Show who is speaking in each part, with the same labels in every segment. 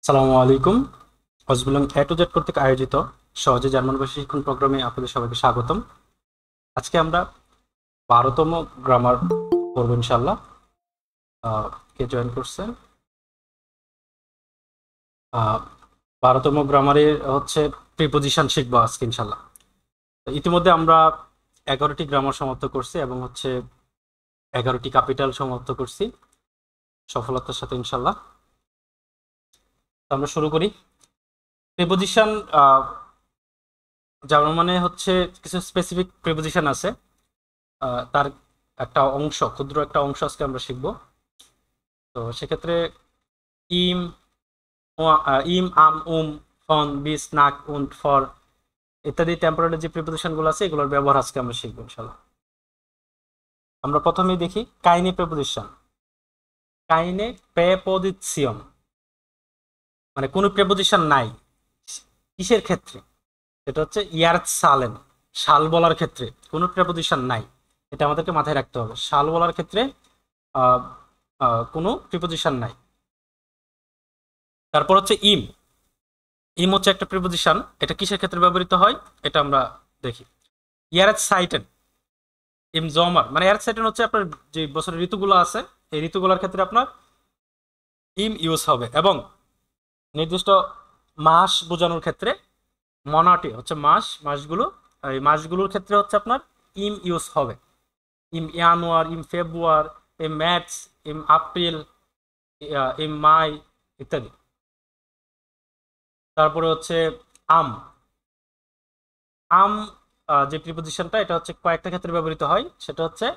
Speaker 1: আসসালামু আলাইকুম। হজবুলং এ to Z কর্তৃক আয়োজিত সহজে জার্মান ভাষা শিক্ষণ প্রোগ্রামে আপনাদের সবাইকে স্বাগতম। আজকে আমরা 12তম গ্রামার পড়ব ইনশাল্লাহ। কে জয়েন করছে? 12তম গ্রামারে হচ্ছে প্রিপোজিশন শিখবো আজকে ইনশাল্লাহ। তো ইতিমধ্যে আমরা 11টি গ্রামার সমাপ্ত করছি এবং হচ্ছে 11টি ক্যাপিটাল সমাপ্ত করছি সফলতার সাথে ইনশাল্লাহ। তো আমরা শুরু করি। প্রিপোজিশন যার মানে হচ্ছে কিছু স্পেসিফিক প্রিপোজিশন আছে, তার একটা অংশ, ক্ষুদ্র একটা অংশ আজকে আমরা শিখব। তো সেক্ষেত্রে ইম, ইম, আম, ফন, বিস, নাক, উন্ট, ফর ইত্যাদি টেম্পোরারি যে প্রিপোজিশন গুলো আছে এগুলোর ব্যবহার আজকে আমরা শিখবো ইনশাল্লাহ। আমরা প্রথমেই দেখি কাইনে প্রিপোজিশন। কাইনে প্রেপোজিশন মানে কোনো প্রিপোজিশন নাই। কিসের ক্ষেত্রে? এটা হচ্ছে ইয়ার্থ সালেন, শাল বলার ক্ষেত্রে কোনো প্রিপোজিশন নাই। এটা আমাদেরকে মাথায় রাখতে হবে। শাল বলার ক্ষেত্রে আহ, কোনো প্রিপোজিশন নাই। তারপর হচ্ছে ইম। ইম হচ্ছে একটা প্রিপোজিশন। এটা কিসের ক্ষেত্রে ব্যবহৃত হয় এটা আমরা দেখি। ইয়ারেট সাইটেন, ইম জমার মানে ইয়ারেট সাইটেন হচ্ছে আপনার যে বছরের ঋতুগুলো আছে এই ঋতুগুলোর ক্ষেত্রে আপনার ইম ইউজ হবে, এবং নির্দিষ্ট মাস বোঝানোর ক্ষেত্রে মনাটি হচ্ছে মাসগুলো, এই মাসগুলোর ক্ষেত্রে হচ্ছে আপনার ইম ইউজ হবে। ইম ইয়ানুয়ার, ইম ফেব্রুয়ার, ইম ম্যার্চ, ইম এপ্রিল, ইম মাই ইত্যাদি। তারপরে হচ্ছে আম। আম যে প্রিপোজিশনটা এটা হচ্ছে কয়েকটা ক্ষেত্রে ব্যবহৃত হয়। সেটা হচ্ছে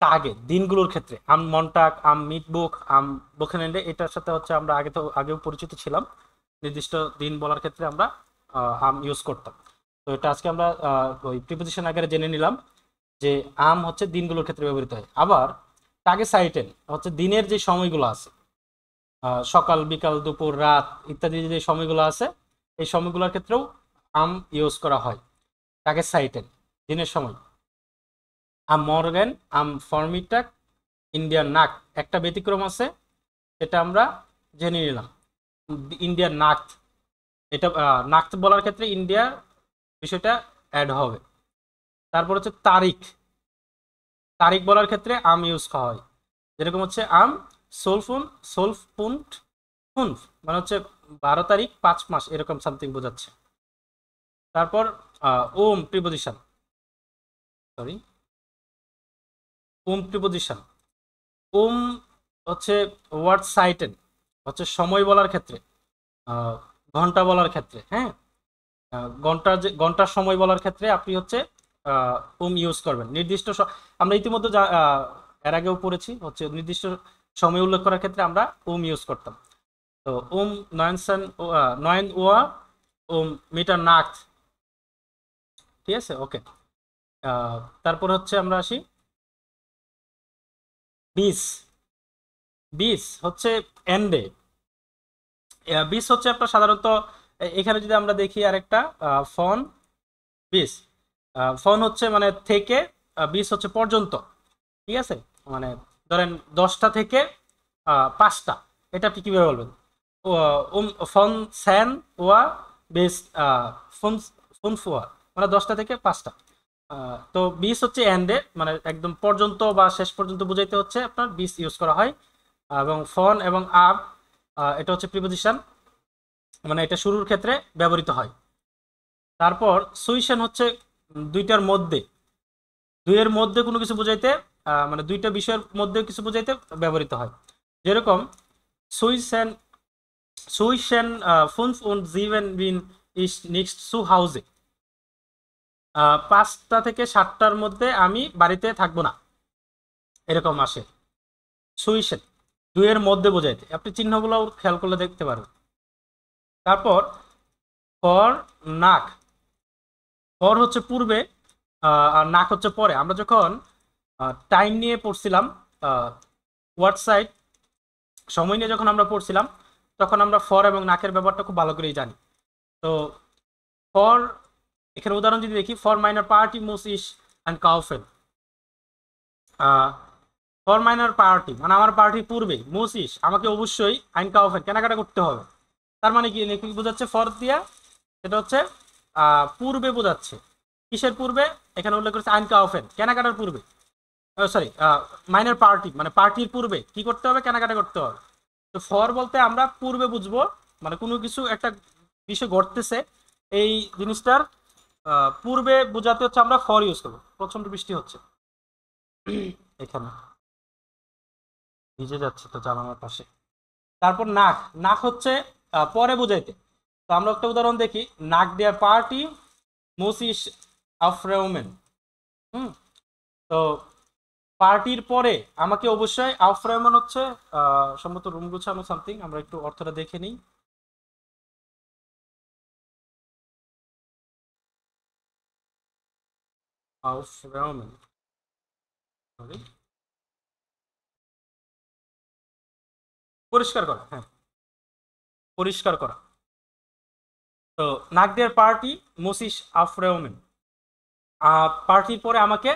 Speaker 1: টাগে, দিনগুলোর ক্ষেত্রে। আম মন্টাক, আম মিটবুক, আম বোখেনেন্ডে, এটার সাথে হচ্ছে আমরা আগেও পরিচিত ছিলাম। নির্দিষ্ট দিন বলার ক্ষেত্রে আমরা আম ইউজ করতাম। তো এটা আজকে আমরা ওই প্রিপোজিশন আকারে জেনে নিলাম যে আম হচ্ছে দিনগুলোর ক্ষেত্রে ব্যবহৃত হয়। আবার টাগে সাইটেন হচ্ছে দিনের যে সময়গুলো আছে, সকাল, বিকাল, দুপুর, রাত ইত্যাদি যে সময়গুলো আছে এই সময়গুলোর ক্ষেত্রেও আম ইউজ করা হয়। টাগে সাইটেন দিনের সময়। আম মর্গেন, আম ফর্মিটাক, ইন্ডিয়ান নাক। একটা ব্যতিক্রম আছে, এটা আমরা জেনে নিলাম। ইন্ডিয়ান নাক, এটা নাক বলার ক্ষেত্রে ইন্ডিয়া বিষয়টা অ্যাড হবে। তারপর হচ্ছে তারিখ। তারিখ বলার ক্ষেত্রে আম ইউজ করা হয়। যেরকম হচ্ছে আম সোলফুন, সোলফপুন্ট, ফুনফ মানে হচ্ছে 12 তারিখ 5 মাস এরকম সামথিং বোঝাচ্ছে। তারপর ওম প্রিপোজিশন, সরি, ওম প্রিপোজিশন। ওম হচ্ছে ওয়ার্ড সাইটেন, হচ্ছে সময় বলার ক্ষেত্রে, ঘন্টা বলার ক্ষেত্রে, হ্যাঁ, ঘন্টার সময় বলার ক্ষেত্রে আপনি হচ্ছে ওম ইউজ করবেন। আমরা ইতিমধ্যে এর আগেও পড়েছি হচ্ছে নির্দিষ্ট সময় উল্লেখ করার ক্ষেত্রে আমরা ওম ইউজ করতাম। তো ওম নয়নসান, নয়ন ওয়া, ওম মিটার নাক, ঠিক আছে, ওকে। তারপর হচ্ছে আমরা আসি বিস। বিস হচ্ছে এন্ডে। বিস হচ্ছে আপনার সাধারণত এখানে যদি আমরা দেখি আরেকটা ফন বিস। ফন হচ্ছে মানে থেকে, বিস হচ্ছে পর্যন্ত, ঠিক আছে। মানে ধরেন 10টা থেকে 5টা, এটা আপনি কিভাবে বলবেন? ফন স্যান ওয়া বিস ফোন, ফোন ফোয়া মানে 10টা থেকে 5টা। তো বিস হচ্ছে এন্ডে মানে একদম পর্যন্ত বা শেষ পর্যন্ত বুঝাইতে হচ্ছে আপনার বিস ইউজ করা হয়। এবং ফন এবং আপ, এটা হচ্ছে প্রিপোজিশন, মানে এটা শুরুর ক্ষেত্রে ব্যবহৃত হয়। তারপর সুইশন হচ্ছে দুইটার মধ্যে, দুইয়ের মধ্যে কোনো কিছু বোঝাইতে, মানে দুইটা বিষয়ের মধ্যে কিছু বোঝাইতে ব্যবহৃত হয়। যেরকম সুইশন, সুইশন ফুনফ und sieben bin ich nicht zu Hause, 5টা থেকে 7টার মধ্যে আমি বাড়িতে থাকবো না, এরকম আসে সুইশন, দুইয়ের মধ্যে বোঝাইতে। আপনি চিহ্নগুলো খেয়াল করলে দেখতে পারবেন। তারপর ফর নাক। ফর হচ্ছে পূর্বে, আর নাক হচ্ছে পরে। আমরা যখন টাইম নিয়ে পড়ছিলাম, ওয়ার্ড সাইড সময় নিয়ে যখন আমরা পড়ছিলাম তখন আমরা ফর এবং নাকের ব্যাপারটা খুব ভালো করেই জানি। তো ফর, এখানে উদাহরণ যদি দেখি, ফর মাইনার পার্টি মুস ইস অ্যান্ড কাউফেন। ফর মাইনার পার্টি মানে আমার পার্টির পূর্বে মুসিস আমাকে অবশ্যই আইনকাউফেন কেনাকাটা করতে হবে। তার মানে কি কি বোঝাচ্ছে ফর দিয়া? সেটা হচ্ছে পূর্বে বোঝাচ্ছে। কিসের পূর্বে? এখানে উল্লেখ করেছে আইনকাউফেন কেনাকাটার পূর্বে, সরি মাইনার পার্টি মানে পার্টির পূর্বে কি করতে হবে? কেনাকাটা করতে হবে। তো ফর বলতে আমরা পূর্বে বুঝবো, মানে কোনো কিছু একটা বিষয় ঘটতেছে এই জিনিসটার পূর্বে বোঝাতে হচ্ছে আমরা ফর ইউজ করবো। প্রচন্ড বৃষ্টি হচ্ছে এখানে, ভিজে যাচ্ছে তো জানালার পাশে। তারপর নাক, নাক হচ্ছে পরে বোঝাইতে। তো আমরা একটা উদাহরণ দেখি, নাক দেয়ার পার্টি মোসিস আফরেউমেন। হুম, তো পার্টির পরে আমাকে অবশ্যই আফরেউমেন হচ্ছে সম্ভবত রুম গুছানো সামথিং, আমরা একটু অর্থটা দেখে নিই। আফরেউমেন, সরি, পরিষ্কার করা, হ্যাঁ পরিষ্কার করা। তো নাক দেয়ার পার্টি মোসিস আফরেউমেন, পার্টির পরে আমাকে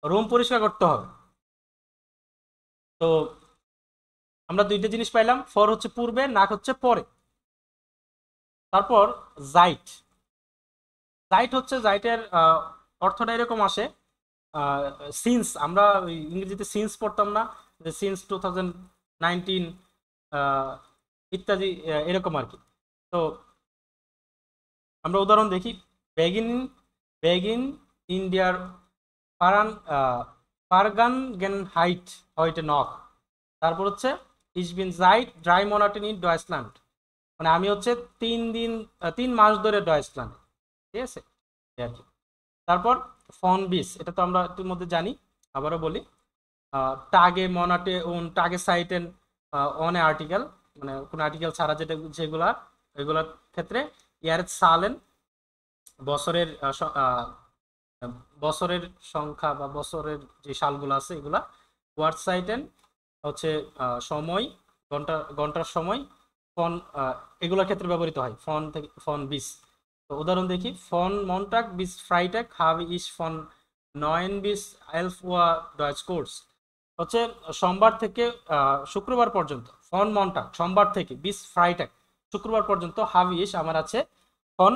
Speaker 1: রুম পরিষ্কার করতে হবে। তো আমরা দুইটা জিনিস পাইলাম, ফর হচ্ছে পূর্বে, নাক হচ্ছে পরে। তারপর জাইট, জাইট হচ্ছে, জাইটের অর্থটা এরকম আসে, সিন্স, আমরা ইংরেজিতে সিন্স পড়তাম না, যে সিন্স 2019 ইত্যাদি, এরকম আর কি। তো আমরা উদাহরণ দেখি, বেগিন, বেগিন ইন্ডিয়ার পারান পারগানগেন হাইট হয়টে নক। তারপর হচ্ছে ইস বিন জাইট ড্রাই মনাটেন ইন ডয়েসল্যান্ড, মানে আমি হচ্ছে 3 দিন 3 মাস ধরে ডয়েসল্যান্ড, ঠিক আছে এই আর কি। তারপর ফন বিস, এটা তো আমরা এর মধ্যে জানি, আবারও বলি, টাগে মনাটে উন টাগে সাইটেন অন এ আর্টিকেল, মানে কোন আর্টিকেল ছাড়া যেটা যেগুলা, এগুলোর ক্ষেত্রে ইয়ার সালেন বছরের বছরের সংখ্যা বা বছরের যে সালগুলো আছে এগুলা, ওয়ার্ড সাইটেন হচ্ছে সময়, ঘন্টা ঘন্টার সময়, ফন এগুলোর ক্ষেত্রে ব্যবহৃত হয়, ফন থেকে ফন বিস। তো উদাহরণ দেখি, ফন মন্টাক বিস ফ্রাইটেক হাভ ইস ফন নয়েন বিস এলফ ওয়া ডয়েচ কোর্স, হচ্ছে সোমবার থেকে শুক্রবার পর্যন্ত, ফন মন্টাক সোমবার থেকে, বিস ফ্রাইটেক শুক্রবার পর্যন্ত, হাভ ইস আমার আছে ফন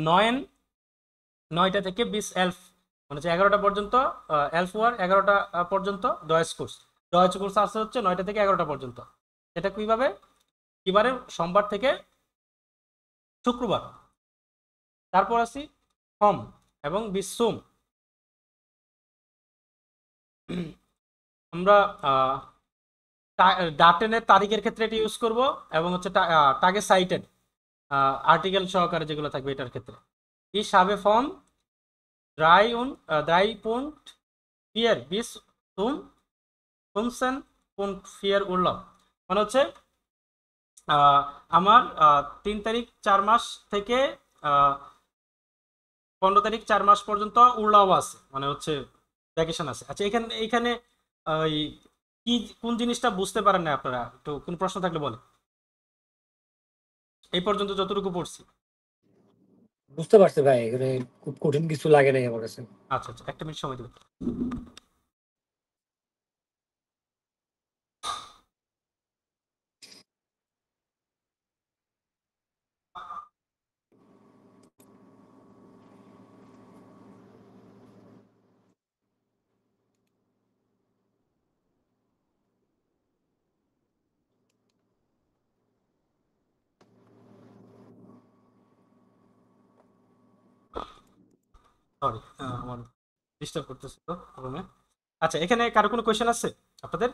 Speaker 1: নয়েন 9টা থেকে 20 এলফ মানে হচ্ছে 11টা পর্যন্ত, এলফ ওয়ার 11টা পর্যন্ত, ডয়েচ কোর্স, ডয়েচ কোর্স আসছে হচ্ছে 9টা থেকে 11টা পর্যন্ত। এটা কিভাবে? কিবারে? সোমবার থেকে শুক্রবার। তারপর আসি ফম এবং বিসুম, আমরা ডাটেনের তারিখের ক্ষেত্রে এটা ইউজ করব, এবং হচ্ছে টাগে সাইটেড আর্টিকেল সহকারে যেগুলো থাকবে এটার ক্ষেত্রে। ই সাবে ফর্ম ড্রাই উন ড্রাই পুন্ট ফিয়ার বিস তুম তুমসেন পুন্ট ফিয়ার উল্লাম, মানে হচ্ছে আমার 3 তারিখ 4 মাস থেকে 15 তারিখ 4 মাস পর্যন্ত উল্লাও আছে, মানে হচ্ছে ভ্যাকেশন আছে। আচ্ছা, এখানে এখানে ওই কি কোন জিনিসটা বুঝতে পারেন না আপনারা? একটু কোন প্রশ্ন থাকলে বলেন, এই পর্যন্ত যতটুকু পড়ছি।
Speaker 2: বুঝতে পারছি ভাই, এখানে খুব কঠিন কিছু লাগে নাই আমার কাছে।
Speaker 1: আচ্ছা আচ্ছা, একটা মিনিট সময় দেবেন। সরি, আমার ডিস্টার্ব করতেছে তো রুমে। আচ্ছা, এখানে কারো কোনো কোয়েশ্চেন আছে আপনাদের?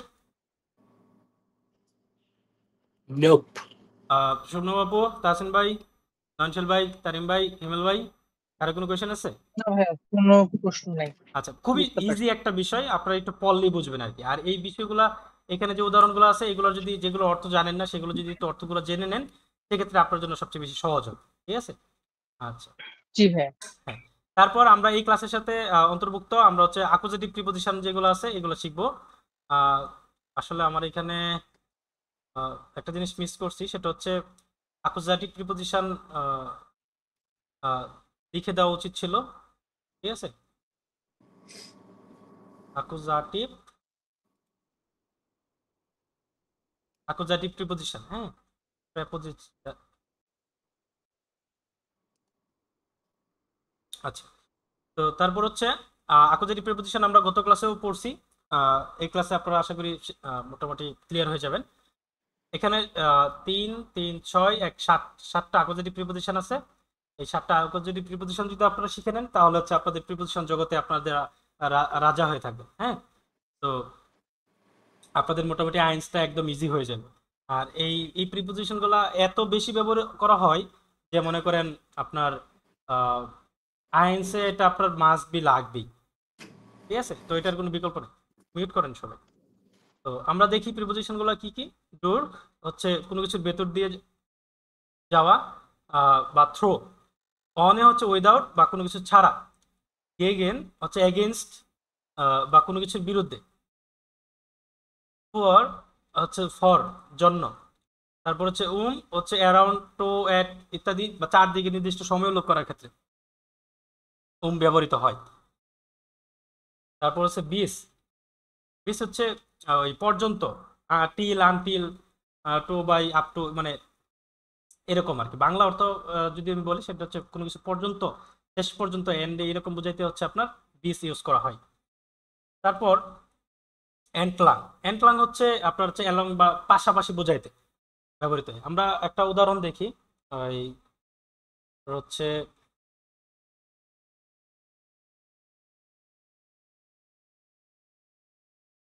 Speaker 2: নোপ।
Speaker 1: শূন্য বাবু, তাহসিন ভাই, নয়নশীল ভাই, তারিম ভাই, হিমেল ভাই, কারো কোনো কোয়েশ্চেন আছে?
Speaker 3: না ভাইয়া, কোনো প্রশ্ন নাই,
Speaker 1: আচ্ছা, খুবই
Speaker 3: বুঝতে
Speaker 1: ইজি
Speaker 3: পারছি।
Speaker 1: একটা বিষয়, আপনারা একটু পড়লেই বুঝবেন আর কি। আর এই বিষয়গুলা, এখানে যে উদাহরণগুলো আছে এগুলোর যদি, যেগুলো অর্থ জানেন না সেগুলো যদি একটু অর্থগুলো জেনে নেন, সেক্ষেত্রে আপনার জন্য সবচেয়ে বেশি সহজ হবে, ঠিক আছে? আচ্ছা,
Speaker 3: জি ভাইয়া।
Speaker 1: হ্যাঁ। তারপর আমরা এই ক্লাসের সাথে অন্তর্ভুক্ত আমরা হচ্ছে অ্যাকুজেটিভ প্রিপজিশন যেগুলো আছে এগুলো শিখবো। আহ, আসলে আমার এখানে একটা জিনিস মিস করছি, সেটা হচ্ছে অ্যাকুজেটিভ প্রিপজিশন লিখে দেওয়া উচিত ছিল, ঠিক আছে? অ্যাকুজাটিভ অ্যাকুজাটিভ প্রিপোজিশন, হ্যাঁ, প্রেপোজিশন। আচ্ছা, তো তারপর হচ্ছে অ্যাকুজাটিভ প্রিপোজিশন আমরা গত ক্লাসেও পড়ছি। এই ক্লাসে আপনারা আশা করি মোটামুটি ক্লিয়ার হয়ে যাবেন। এখানে 3 3 6 1 7টা অ্যাকুজাটিভ প্রিপোজিশন আছে। এই 7টা অ্যাকুজাটিভ প্রিপোজিশন যদি আপনারা শিখে নেন তাহলে হচ্ছে আপনাদের প্রিপোজিশন জগতে আপনাদের রাজা হয়ে থাকবে, হ্যাঁ। তো আপনাদের মোটামুটি আইন্সটা একদম ইজি হয়ে যাবে। আর এই এই প্রিপোজিশনগুলো এত বেশি ব্যবহার করা হয় যে মনে করেন আপনার আইন্সে এটা আপনার মাস্ট বি লাগবেই, ঠিক আছে? তো এটার কোনো বিকল্প নেই। মিউট করেন সবাই। তো আমরা দেখি প্রিপোজিশনগুলো কি কি। ডোর হচ্ছে কোনো কিছুর ভেতর দিয়ে যাওয়া বা থ্রো। অনে হচ্ছে উইদাউট বা কোনো কিছু ছাড়া। গেগেন হচ্ছে এগেনস্ট বা কোনো কিছুর বিরুদ্ধে। ফর হচ্ছে ফর জন্য। তারপর হচ্ছে হচ্ছে অ্যারাউন্ড, টু, এট ইত্যাদি বা চারদিকে নির্দিষ্ট সময় উল্লেখ করার ক্ষেত্রে ব্যবহৃত হয়। তারপর হচ্ছে বিস। বিস হচ্ছে ওই পর্যন্ত, till, until, to by up to, মানে এরকম আর কি। বাংলা অর্থ যদি আমি বলি সেটা হচ্ছে কোনো কিছু পর্যন্ত, শেষ পর্যন্ত, এন্ডে এরকম বুঝাইতে হচ্ছে আপনার বিস ইউজ করা হয়। তারপর এন্টলাং। এন্টলাং হচ্ছে আপনার হচ্ছে অ্যালং বা পাশাপাশি বোঝাইতে ব্যবহৃত হয়। আমরা একটা উদাহরণ দেখি। এই হচ্ছে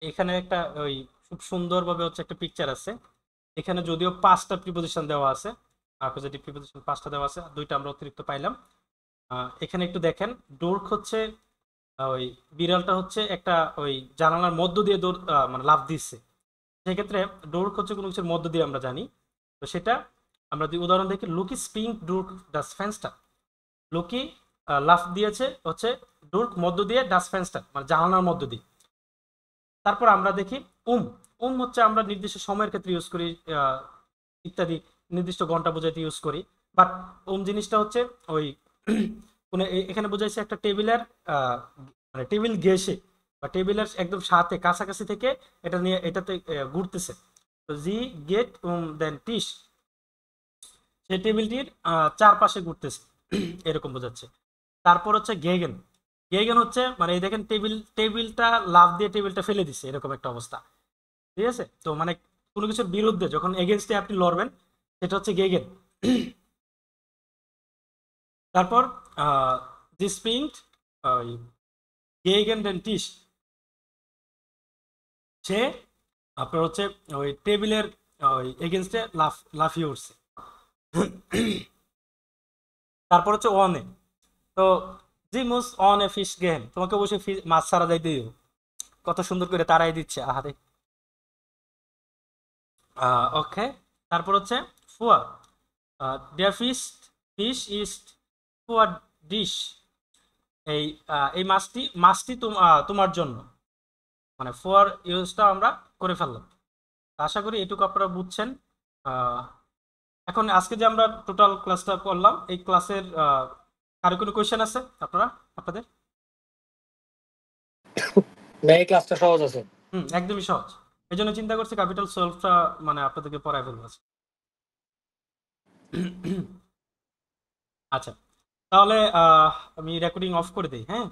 Speaker 1: এখানে একটা ওই খুব সুন্দরভাবে হচ্ছে একটা পিকচার আছে। এখানে যদিও 5টা প্রিপোজিশন দেওয়া আছে, অ্যাকুজেটিভ প্রিপোজিশন 5টা দেওয়া আছে, 2টা আমরা অতিরিক্ত পাইলাম। এখানে একটু দেখেন, ডোর্ক হচ্ছে ওই বিড়ালটা হচ্ছে একটা ওই জানালার মধ্য দিয়ে দৌড় মানে লাফ দিচ্ছে। সেক্ষেত্রে ডোর্ক হচ্ছে কোনো কিছুর মধ্য দিয়ে আমরা জানি। তো সেটা আমরা যদি উদাহরণ দেখি, লুকি স্প্রিং ডোর্ক ডাস ফেন্সটা। লুকি লাফ দিয়েছে হচ্ছে ডোর্ক মধ্য দিয়ে, ডাস ফেন্সটা মানে জানালার মধ্য দিয়ে। তারপর আমরা দেখি হচ্ছে আমরা নির্দিষ্ট সময়ের ক্ষেত্রে ইউজ করি, ইত্যাদি নির্দিষ্ট ঘন্টা বোঝাইতে ইউজ করি। বাট জিনিসটা হচ্ছে ওই কোনো এখানে বোঝাইছে একটা টেবিলের মানে টেবিল ঘেঁষে বা টেবিলের একদম সাথে কাছাকাছি থেকে এটা নিয়ে এটাতে ঘুরতেছে। তো জি গেট দেন টিস, সেই টেবিলটির চারপাশে ঘুরতেছে এরকম বোঝাচ্ছে। তারপর হচ্ছে গেগেন। গেগেন হচ্ছে মানে এই দেখেন টেবিলটা লাফ দিয়ে টেবিলটা ফেলে দিচ্ছে, এরকম একটা অবস্থা, ঠিক আছে? তো মানে কোনো কিছুর বিরুদ্ধে যখন এগেনস্টে আপনি লড়বেন সেটা হচ্ছে গেগেন। তারপর ডিসপিংড গেগেন দেন টিস, সে আপনার হচ্ছে ওই টেবিলের ওই এগেনস্টে লাফিয়ে উঠছে। তারপর হচ্ছে অনে। তো জিমুস অন এ ফিশ গেম, তোমাকে অবশ্যই মাছ ছাড়া যাইতে দিও। কত সুন্দর করে তারাই দিচ্ছে, আহারে। ওকে, তারপর হচ্ছে ফুয়া। দেয়ার ফিশ ইজ ফুয়ার ডিশ। এই এই মাছটি তোমার জন্য, মানে ফুয়ার ইউজটা আমরা করে ফেললাম। আশা করি এটুকু আপনারা বুঝছেন। আহ, এখন আজকে যে আমরা টোটাল ক্লাসটা করলাম, এই ক্লাসের কারো কোনো কোয়েশ্চেন আছে আপনাদের?
Speaker 2: না, এই ক্লাসটা সহজ আছে।
Speaker 1: একদমই সহজ। এই জন্য চিন্তা করছি ক্যাপিটাল সলভটা মানে আপনাদেরকে পড়ায় ফেলবো আজকে। আচ্ছা, তাহলে আমি রেকর্ডিং অফ করে দিই, হ্যাঁ।